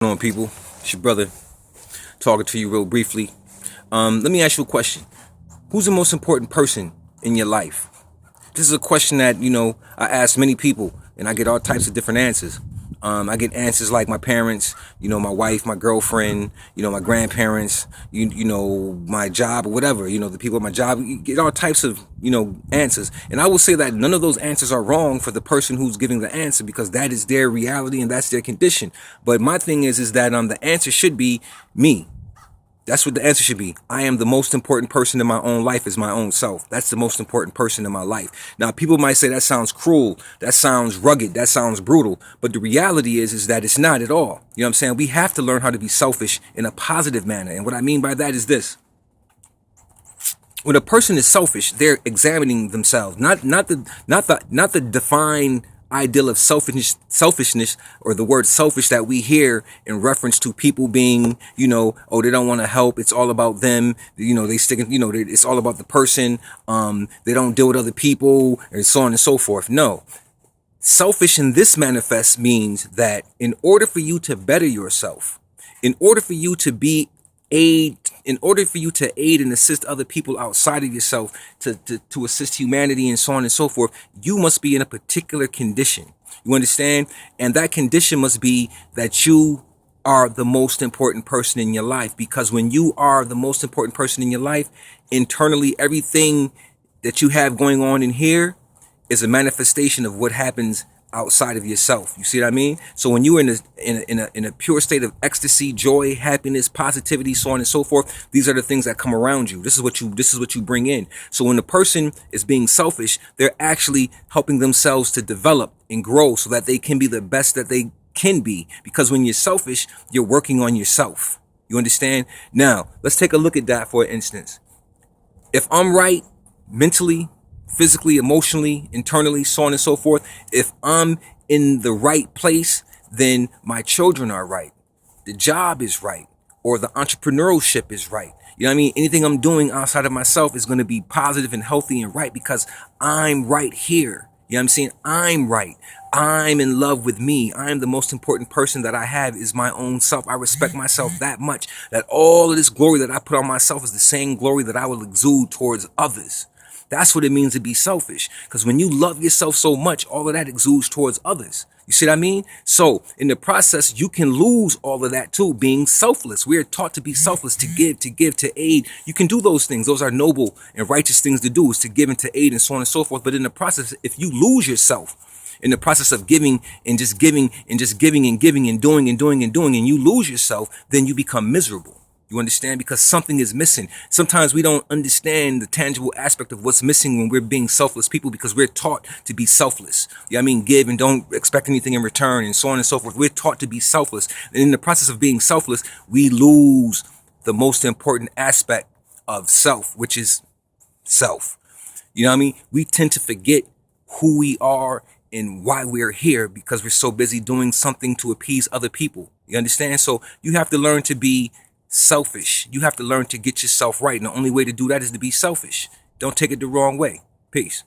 Going on, people? It's your brother talking to you real briefly. Let me ask you a question. Who's the most important person in your life? This is a question that, I ask many people and I get all types of different answers. I get answers like my parents, my wife, my girlfriend, my grandparents, my job or whatever, the people at my job. You get all types of, answers. And I will say that none of those answers are wrong for the person who's giving the answer because that is their reality and that's their condition. But my thing is that the answer should be me. That's what the answer should be. I am the most important person in my own life is my own self. That's the most important person in my life. Now, people might say that sounds cruel. That sounds rugged. That sounds brutal. But the reality is that it's not at all. You know what I'm saying? We have to learn how to be selfish in a positive manner. And what I mean by that is this. When a person is selfish, they're examining themselves, not the defined ideal of selfishness or the word selfish that we hear in reference to people being, oh, they don't want to help. It's all about them. They stick, it's all about the person. They don't deal with other people and so on and so forth. No, selfish in this manifest means that in order for you to better yourself, in order for you to aid and assist other people outside of yourself to assist humanity and so on and so forth, you must be in a particular condition. You understand? And that condition must be that you are the most important person in your life, because when you are the most important person in your life, internally, everything that you have going on in here is a manifestation of what happens outside of yourself. You see what I mean? So when you're in a pure state of ecstasy, joy, happiness, positivity, so on and so forth, these are the things that come around you. This is what you bring in. So when the person is being selfish, they're actually helping themselves to develop and grow so that they can be the best that they can be. Because when you're selfish, you're working on yourself. You understand? Now, let's take a look at that for instance. If I'm right mentally, physically, emotionally, internally, so on and so forth, if I'm in the right place, then my children are right. The job is right. Or the entrepreneurship is right. You know what I mean? Anything I'm doing outside of myself is going to be positive and healthy and right because I'm right here. You know what I'm saying? I'm right. I'm in love with me. I'm the most important person that I have is my own self. I respect myself that much that all of this glory that I put on myself is the same glory that I will exude towards others. That's what it means to be selfish. Because when you love yourself so much, all of that exudes towards others. You see what I mean? So in the process, you can lose all of that too, being selfless. We are taught to be selfless, to give, to aid. You can do those things. Those are noble and righteous things to do, is to give and to aid and so on and so forth. But in the process, if you lose yourself in the process of giving and just giving and just giving and giving and doing and doing and doing, and you lose yourself, then you become miserable. You understand? Because something is missing. Sometimes we don't understand the tangible aspect of what's missing when we're being selfless people because we're taught to be selfless. You know what I mean? Give and don't expect anything in return and so on and so forth. We're taught to be selfless. And in the process of being selfless, we lose the most important aspect of self, which is self. You know what I mean? We tend to forget who we are and why we're here because we're so busy doing something to appease other people. You understand? So you have to learn to be selfish. You have to learn to get yourself right. And the only way to do that is to be selfish. Don't take it the wrong way. Peace.